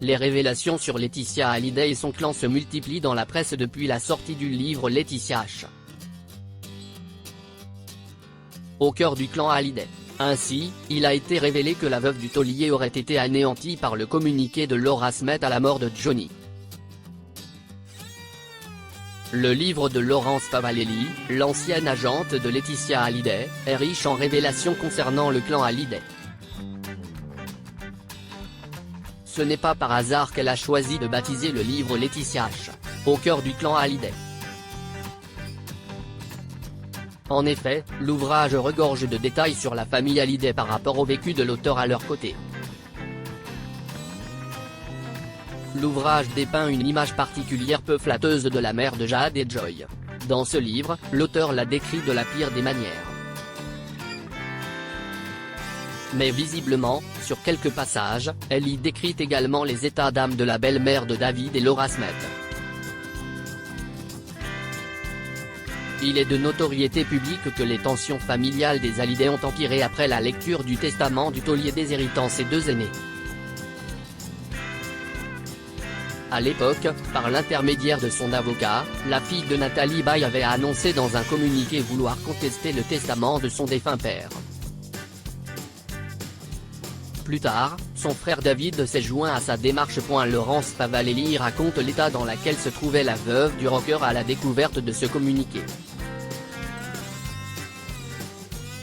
les révélations sur Laetitia Hallyday et son clan se multiplient dans la presse depuis la sortie du livre Laetitia H. Au cœur du clan Hallyday. Ainsi, il a été révélé que la veuve du taulier aurait été anéantie par le communiqué de Laura Smet à la mort de Johnny. Le livre de Laurence Favalelli, l'ancienne agente de Laetitia Hallyday, est riche en révélations concernant le clan Hallyday. Ce n'est pas par hasard qu'elle a choisi de baptiser le livre Laetitia H. Au cœur du clan Hallyday. En effet, l'ouvrage regorge de détails sur la famille Hallyday par rapport au vécu de l'auteur à leur côté. L'ouvrage dépeint une image particulière peu flatteuse de la mère de Jade et Joy. Dans ce livre, l'auteur la décrit de la pire des manières. Mais visiblement, sur quelques passages, elle y décrit également les états d'âme de la belle-mère de David et Laura Smet. Il est de notoriété publique que les tensions familiales des Hallyday ont empiré après la lecture du testament du taulier déshéritant ses deux aînés. À l'époque, par l'intermédiaire de son avocat, la fille de Nathalie Baye avait annoncé dans un communiqué vouloir contester le testament de son défunt père. Plus tard, son frère David s'est joint à sa démarche. Laurence Favalelli raconte l'état dans lequel se trouvait la veuve du rocker à la découverte de ce communiqué.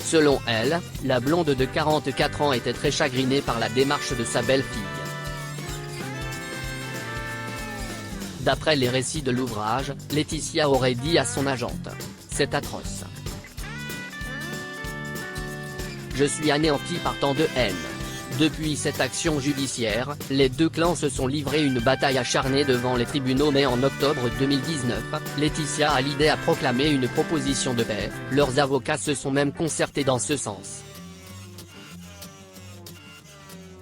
Selon elle, la blonde de 44 ans était très chagrinée par la démarche de sa belle-fille. D'après les récits de l'ouvrage, Laetitia aurait dit à son agente : « C'est atroce. Je suis anéanti par tant de haine. » Depuis cette action judiciaire, les deux clans se sont livrés une bataille acharnée devant les tribunaux, mais en octobre 2019, Laetitia Hallyday a proclamé une proposition de paix, leurs avocats se sont même concertés dans ce sens.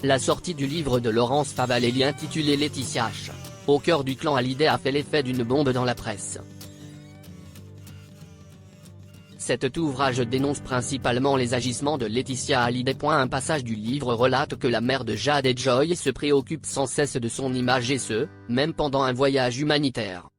La sortie du livre de Laurence Favalelli intitulé Laetitia H. Au cœur du clan Hallyday a fait l'effet d'une bombe dans la presse. Cet ouvrage dénonce principalement les agissements de Laetitia Hallyday. Un passage du livre relate que la mère de Jade et Joy se préoccupe sans cesse de son image et ce, même pendant un voyage humanitaire.